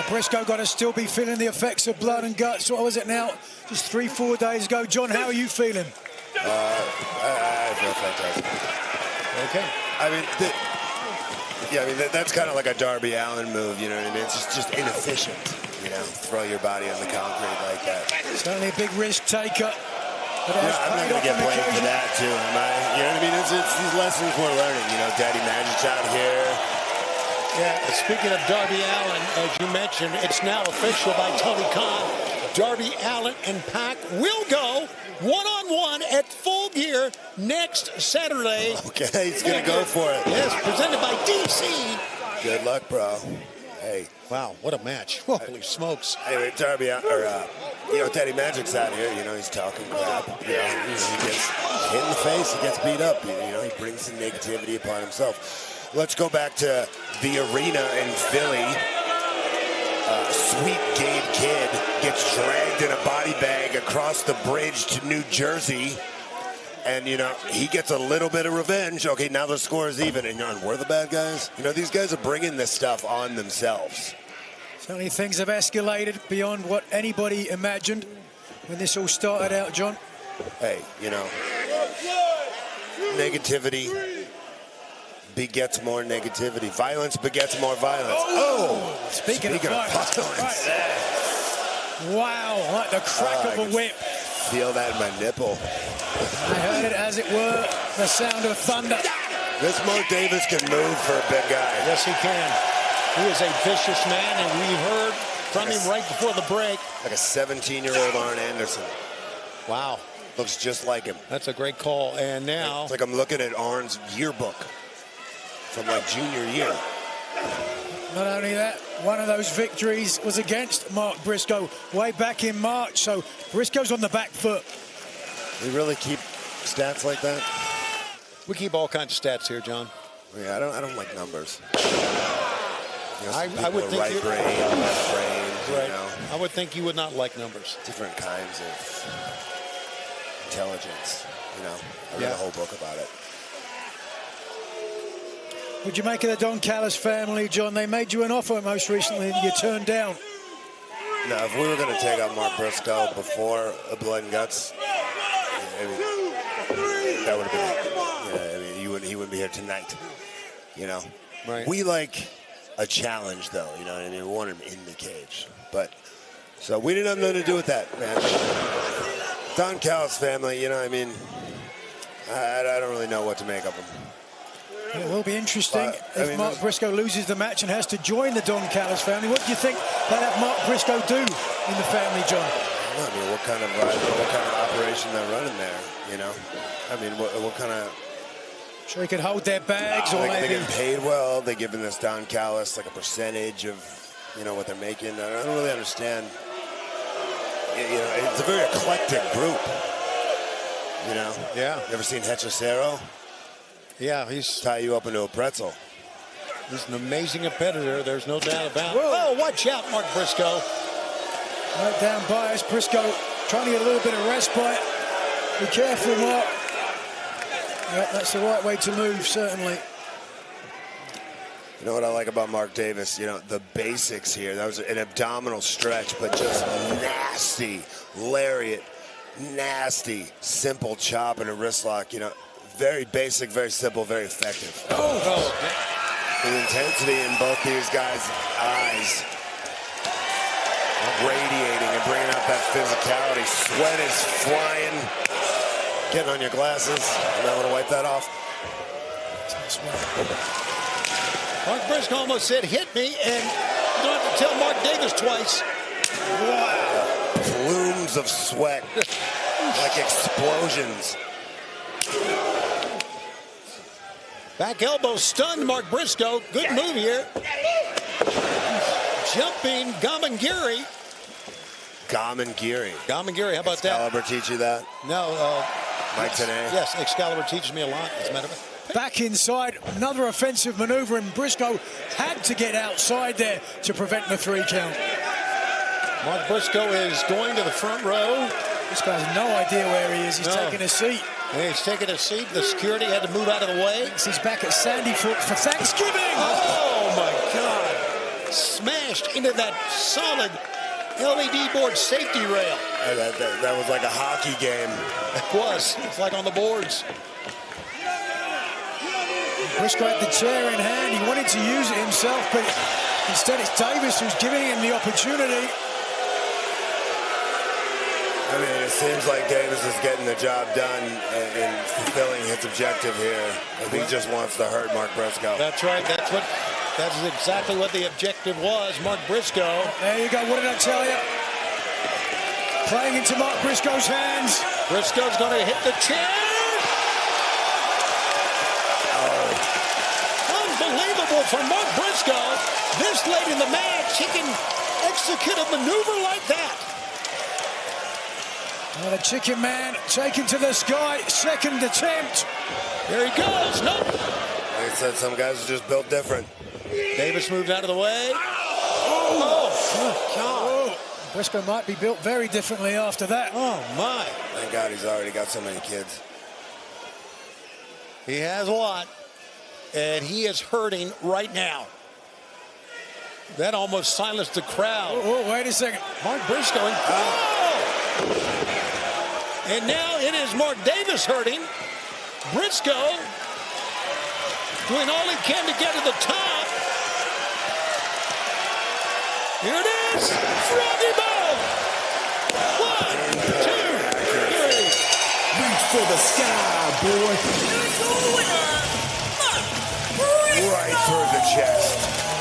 Briscoe got to still be feeling the effects of blood and guts. What was it now? Just 3-4 days ago. John, how are you feeling? I feel fantastic. Okay. I mean, that's kind of like a Darby Allin move, you know what I mean? It's just inefficient, you know, throw your body on the concrete like that. Certainly a big risk taker. But I'm not going to get blamed for that, too, am I? You know what I mean? It's these lessons we're learning, you know, Daddy Magic's out here. Yeah, speaking of Darby Allin, as you mentioned, it's now official by Tony Khan. Darby Allin and Pac will go one-on-one at Full Gear next Saturday. Okay, he's going to go for it. Yes, presented by DC. Good luck, bro. Hey. Wow, what a match. Holy smokes. Anyway, Darby, Daddy Magic's out here, you know, he's talking crap. You know, he gets hit in the face, he gets beat up. You know, he brings some negativity upon himself. Let's go back to the arena in Philly. Sweet Gabe Kidd gets dragged in a body bag across the bridge to New Jersey. And, you know, he gets a little bit of revenge. Okay, now the score is even. And we're the bad guys. You know, these guys are bringing this stuff on themselves. Certainly things have escalated beyond what anybody imagined when this all started out, John. Hey, you know, negativity begets more negativity. Violence begets more violence. Oh! Speaking of violence. Right there. Wow, like the crack of a whip. Feel that in my nipple. I heard it, as it were, the sound of thunder. This Mark Davis can move for a big guy. Yes, he can. He is a vicious man, and we heard from him right before the break. Like a 17-year-old Arn Anderson. Wow. Looks just like him. That's a great call. And now... It's like I'm looking at Arn's yearbook from like junior year. Not only that, one of those victories was against Mark Briscoe way back in March, so Briscoe's on the back foot. We really keep stats like that? We keep all kinds of stats here, John. Yeah, I don't like numbers. You know, I would think right brain, left brain, right. You know. I would think you would not like numbers. Different kinds of intelligence, you know. I read a whole book about it. Would you make of the Don Callis family, John? They made you an offer most recently and you turned down. No, if we were going to take out Mark Briscoe before a Blood and Guts, I mean, that would have been it. Yeah, I mean, he wouldn't be here tonight, you know. Right. We like a challenge, though, you know what I mean? We want him in the cage. But, so we didn't have nothing to do with that, man. Don Callis family, you know, I mean, I don't really know what to make of them. It will be interesting if Mark Briscoe loses the match and has to join the Don Callis family. What do you think they'll have Mark Briscoe do in the family, John? I mean, what kind of operation they're running there, you know? I mean, what kind of... Sure he could hold their bags, or maybe... They get paid well. They're giving this Don Callis like a percentage of, you know, what they're making. I don't really understand. You know, it's a very eclectic group, you know? Yeah. You ever seen Hechicero? Yeah, he's... Tie you up into a pretzel. He's an amazing competitor, there's no doubt about it. Oh, watch out, Mark Briscoe. Right down bias. Briscoe trying to get a little bit of respite. Be careful, Mark. Yep, that's the right way to move, certainly. You know what I like about Mark Davis? You know, the basics here. That was an abdominal stretch, but just nasty lariat, nasty, simple chop and a wrist lock, you know. Very basic, very simple, very effective. Oh. The intensity in both these guys' eyes radiating and bringing out that physicality. Sweat is flying. Getting on your glasses. You might want to wipe that off. Mark Briscoe almost said, hit me, and you don't have to tell Mark Davis twice. Wow. Plumes of sweat. Like explosions. Back elbow stunned Mark Briscoe. Good move here. Jumping Gamangiri. Gamangiri. Gamangiri, how about that? Excalibur teach you that? No. Mike today? Yes, Excalibur teaches me a lot, as a matter of fact. Back inside, another offensive maneuver, and Briscoe had to get outside there to prevent the 3 count. Mark Briscoe is going to the front row. This guy has no idea where he is. He's taking a seat. Yeah, he's taking a seat. The security had to move out of the way. He's back at Sandy for Thanksgiving. Oh, my God. Smash crashed into that solid LED board safety rail. That was like a hockey game. It was. It's like on the boards. Briscoe had the chair in hand. He wanted to use it himself, but instead it's Davis who's giving him the opportunity. I mean, it seems like Davis is getting the job done and fulfilling his objective here. He just wants to hurt Mark Briscoe. That's right. That's exactly what the objective was. Mark Briscoe. There you go. What did I tell you? Playing into Mark Briscoe's hands. Briscoe's going to hit the chair. Unbelievable for Mark Briscoe. This late in the match, he can execute a maneuver like that. Well, the Chicken Man taken to the sky. Second attempt. There he goes. Nope. Like I said, some guys are just built different. Davis moved out of the way. Oh, God. Briscoe might be built very differently after that. Oh, my. Thank God he's already got so many kids. He has a lot, and he is hurting right now. That almost silenced the crowd. Oh, wait a second. Mark Briscoe. Oh! And now it is Mark Davis hurting. Briscoe doing all he can to get to the top. Here it is. Froggy Bow. 1, 2, 3. Reach for the sky, boy. Right through the chest.